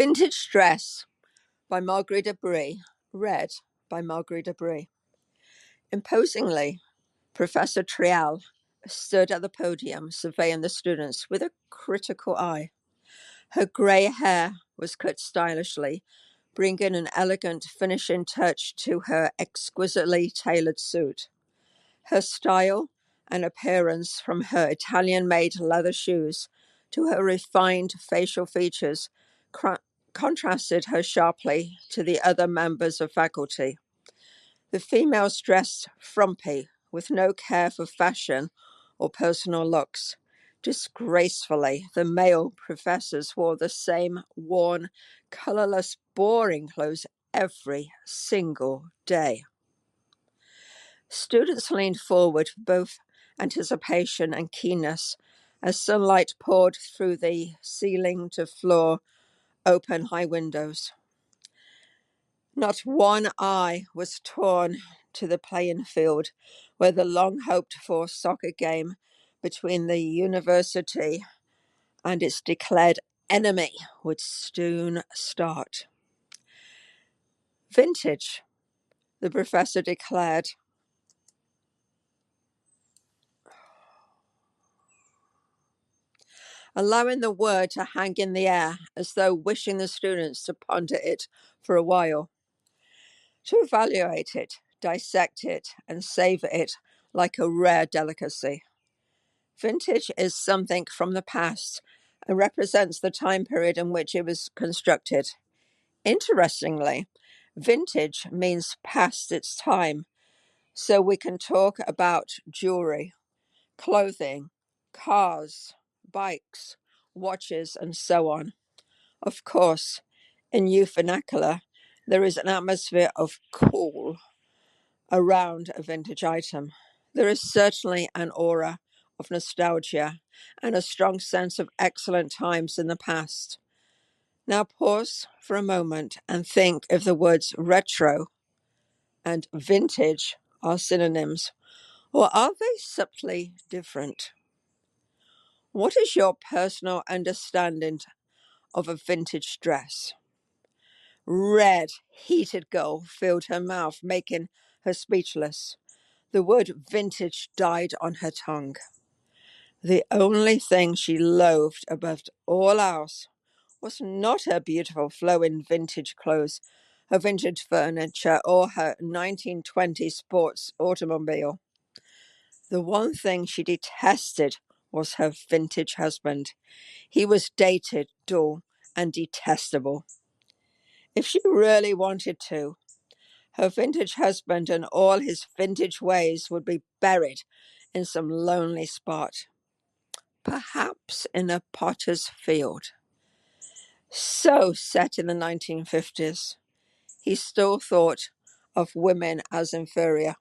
Vintage Dress by Margarida Brei, read by Margarida Brei. Imposingly, Professor Trial stood at the podium surveying the students with a critical eye. Her grey hair was cut stylishly, bringing an elegant finishing touch to her exquisitely tailored suit. Her style and appearance, from her Italian-made leather shoes to her refined facial features, contrasted her sharply to the other members of faculty. The females dressed frumpy, with no care for fashion or personal looks. Disgracefully, the male professors wore the same worn, colourless, boring clothes every single day. Students leaned forward with both anticipation and keenness as sunlight poured through the ceiling to floor open high windows. Not one eye was torn to the playing field where the long-hoped-for soccer game between the university and its declared enemy would soon start. Vintage, the professor declared. Allowing the word to hang in the air as though wishing the students to ponder it for a while, to evaluate it, dissect it, and savour it like a rare delicacy. Vintage is something from the past and represents the time period in which it was constructed. Interestingly, vintage means past its time, so we can talk about jewellery, clothing, cars, bikes, watches, and so on. Of course, in new vernacular, there is an atmosphere of cool around a vintage item. There is certainly an aura of nostalgia and a strong sense of excellent times in the past. Now pause for a moment and think if the words retro and vintage are synonyms, or are they subtly different? What is your personal understanding of a vintage dress? Red, heated gold filled her mouth, making her speechless. The word vintage died on her tongue. The only thing she loathed above all else was not her beautiful flowing vintage clothes, her vintage furniture, or her 1920 sports automobile. The one thing she detested was her vintage husband. He was dated, dull, and detestable. If she really wanted to, her vintage husband and all his vintage ways would be buried in some lonely spot, perhaps in a potter's field. So set in the 1950s, he still thought of women as inferior.